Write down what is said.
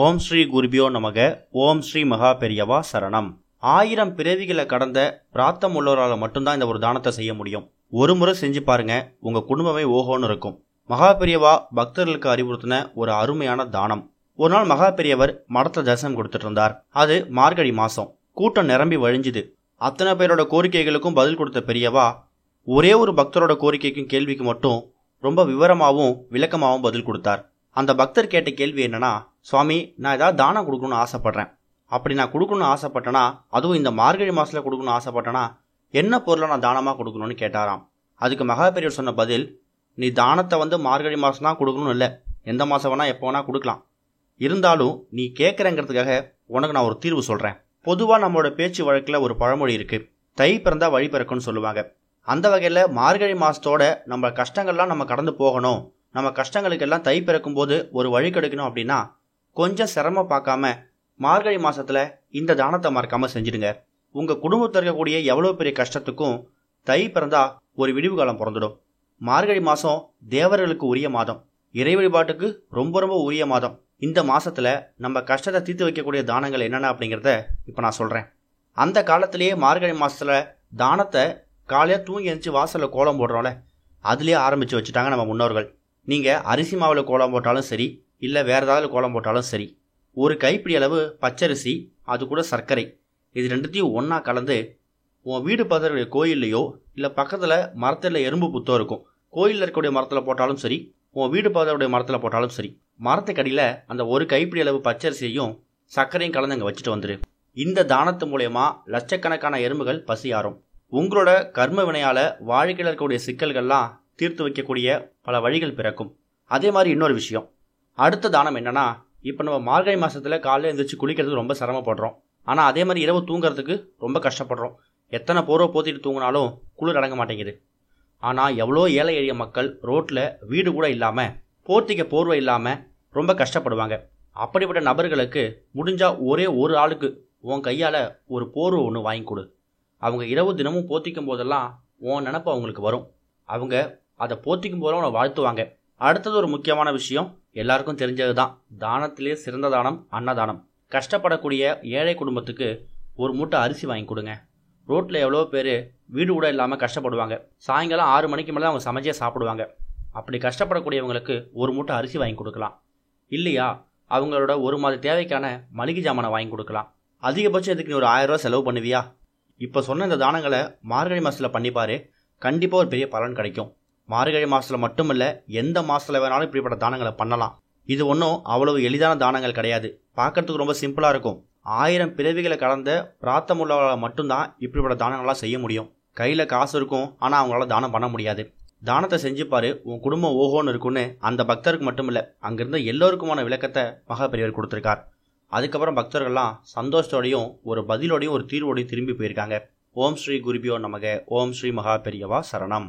ஓம் ஸ்ரீ குருபியோ நமக. ஓம் ஸ்ரீ மகா பெரியவா சரணம். 1000 பிறவிகளை கடந்த பிராத்தம் உள்ளவரால் மட்டும்தான் இந்த ஒரு தானத்தை செய்ய முடியும். ஒரு முறை செஞ்சு பாருங்க, உங்க குடும்பமே ஓஹோன்னு இருக்கும். மகா பெரியவா பக்தர்களுக்கு அறிவுறுத்தின ஒரு அருமையான தானம். ஒரு நாள் மகா பெரியவர் மடத்துல தரிசனம் கொடுத்துட்டு இருந்தார். அது மார்கழி மாசம். கூட்டம் நிரம்பி வழிஞ்சுது. அத்தனை பேரோட கோரிக்கைகளுக்கும் பதில் கொடுத்த பெரியவா ஒரே ஒரு பக்தரோட கோரிக்கைக்கும் கேள்விக்கு மட்டும் ரொம்ப விவரமாகவும் விளக்கமாகவும் பதில் கொடுத்தார். அந்த பக்தர் கேட்ட கேள்வி என்னன்னா, சுவாமி, நான் ஏதாவது தானம் கொடுக்கணும்னு ஆசைப்படுறேன். அப்படி நான் கொடுக்கணும்னு ஆசைப்பட்டேன்னா, அதுவும் இந்த மார்கழி மாசத்துல கொடுக்கணும்னு ஆசைப்பட்டேன்னா என்ன பொருளை நான் தானமாக கொடுக்கணும்னு கேட்டாராம். அதுக்கு மகா பெரியவர் சொன்ன பதில், நீ தானத்தை மார்கழி மாதம் தான் கொடுக்கணும்னு இல்லை, எந்த மாதம் வேணா எப்போ வேணா கொடுக்கலாம். இருந்தாலும் நீ கேட்குறங்கிறதுக்காக உனக்கு நான் ஒரு தீர்வு சொல்கிறேன். பொதுவாக நம்மளோட பேச்சு வழக்கில் ஒரு பழமொழி இருக்கு, தை பிறந்தா வழி பிறக்கும்னு சொல்லுவாங்க. அந்த வகையில் மார்கழி மாதத்தோட நம்ம கஷ்டங்கள்லாம் நம்ம கடந்து போகணும், நம்ம கஷ்டங்களுக்கெல்லாம் தை பிறக்கும் போது ஒரு வழி கிடைக்கணும் அப்படின்னா கொஞ்சம் சிரமம் பார்க்காம மார்கழி மாசத்துல இந்த தானத்தை மறக்காம செஞ்சிடுங்க. உங்க குடும்பத்தில் இருக்கக்கூடிய எவ்வளவு பெரிய கஷ்டத்துக்கும் தை பிறந்தா ஒரு விடிவு காலம் பிறந்துடும். மார்கழி மாசம் தேவர்களுக்கு உரிய மாதம், இறை வழிபாட்டுக்கு ரொம்ப ரொம்ப உரிய மாதம். இந்த மாசத்துல நம்ம கஷ்டத்தை தீர்த்து வைக்கக்கூடிய தானங்கள் என்னென்ன அப்படிங்கிறத இப்ப நான் சொல்றேன். அந்த காலத்திலேயே மார்கழி மாசத்துல தானத்தை காலையா தூங்கி எழுந்துச்சு வாசல்ல கோலம் போடுறோம்ல, அதுலயே ஆரம்பிச்சு வச்சுட்டாங்க நம்ம முன்னோர்கள். நீங்க அரிசி மாவில் கோலம் போட்டாலும் சரி, இல்லை வேற ஏதாவது கோலம் போட்டாலும் சரி, ஒரு கைப்பிடி அளவு பச்சரிசி, அது கூட சர்க்கரை, இது ரெண்டுத்தையும் ஒன்றா கலந்து உன் வீடு பக்கத்துல கோயில்லையோ இல்லை பக்கத்தில் மரத்தில் எறும்பு புத்தம் இருக்கும், கோயிலில் இருக்கக்கூடிய மரத்தில் போட்டாலும் சரி, உன் வீடு பக்கத்துடைய மரத்தில் போட்டாலும் சரி, மரத்துக்கடியில் அந்த ஒரு கைப்பிடி அளவு பச்சரிசியையும் சர்க்கரையும் கலந்து அங்கே வச்சுட்டு வந்துரு. இந்த தானத்து மூலயமா லட்சக்கணக்கான எறும்புகள் பசியாரும். உங்களோட கர்ம வினையால வாழ்க்கையில் இருக்கக்கூடிய சிக்கல்கள்லாம் தீர்த்து வைக்கக்கூடிய பல வழிகள் பிறக்கும். அதே மாதிரி இன்னொரு விஷயம், அடுத்த தானம் என்னன்னா, இப்போ நம்ம மார்கழி மாசத்துல காலையில் எழுந்திரிச்சு குளிக்கிறதுக்கு ரொம்ப சிரமப்படுறோம். ஆனால் அதே மாதிரி இரவு தூங்குறதுக்கு ரொம்ப கஷ்டப்படுறோம். எத்தனை போர்வை போத்திட்டு தூங்கினாலும் குளிர் அடங்க மாட்டேங்குது. ஆனால் எவ்வளோ ஏழை எளிய மக்கள் ரோட்டில் வீடு கூட இல்லாமல் போர்த்திக்க போர்வை இல்லாமல் ரொம்ப கஷ்டப்படுவாங்க. அப்படிப்பட்ட நபர்களுக்கு முடிஞ்சா ஒரே ஒரு ஆளுக்கு உன் கையால் ஒரு போர்வை ஒன்று வாங்கி கொடு. அவங்க இரவு தினமும் போத்திக்கும் போதெல்லாம் உன் நினப்பு அவங்களுக்கு வரும். அவங்க அதை போத்திக்கும் போதெல்லாம் உன்னை வாழ்த்துவாங்க. அடுத்தது ஒரு முக்கியமான விஷயம், எல்லாருக்கும் தெரிஞ்சது தான், தானத்திலே சிறந்த தானம் அன்னதானம். கஷ்டப்படக்கூடிய ஏழை குடும்பத்துக்கு ஒரு மூட்டை அரிசி வாங்கி கொடுங்க. ரோட்டில் எவ்வளோ பேர் வீடு கூட இல்லாமல் கஷ்டப்படுவாங்க. சாயங்காலம் 6 மணிக்கு மேலே அவங்க சமைச்சே சாப்பிடுவாங்க. அப்படி கஷ்டப்படக்கூடியவங்களுக்கு ஒரு மூட்டை அரிசி வாங்கி கொடுக்கலாம். இல்லையா, அவங்களோட ஒரு மாத தேவைக்கான மளிகை ஜாமானை வாங்கி கொடுக்கலாம். அதிகபட்சம் இதுக்கு நீ ஒரு 1000 ரூபா செலவு பண்ணுவியா? இப்போ சொன்ன இந்த தானங்களை மார்கழி மாதத்தில் பண்ணிப்பாரு, கண்டிப்பாக ஒரு பெரிய பலன் கிடைக்கும். மார்கழி மாதத்தில் மட்டும் இல்லை, எந்த மாதத்தில் வேணாலும் இப்படிப்பட்ட தானங்களை பண்ணலாம். இது ஒன்றும் அவ்வளவு எளிதான தானங்கள் கிடையாது, பார்க்கறதுக்கு ரொம்ப சிம்பிளாக இருக்கும். 1000 பிறவிகளை கடந்த பிராத்தம் உள்ளவர்களால் மட்டும்தான் இப்படிப்பட்ட தானங்கள்லாம் செய்ய முடியும். கையில் காசு இருக்கும், ஆனால் அவங்களால தானம் பண்ண முடியாது. தானத்தை செஞ்சுப்பாரு, உன் குடும்பம் ஓஹோன்னு இருக்குன்னு அந்த பக்தருக்கு மட்டும் இல்லை, அங்கிருந்த எல்லோருக்குமான விளக்கத்தை மகா பெரியவர் கொடுத்துருக்கார். அதுக்கப்புறம் பக்தர்கள்லாம் சந்தோஷத்தோடையும் ஒரு பதிலோடையும் ஒரு தீர்வோடையும் திரும்பி போயிருக்காங்க. ஓம் ஸ்ரீ குருபியோ நமக. ஓம் ஸ்ரீ மகா பெரியவா சரணம்.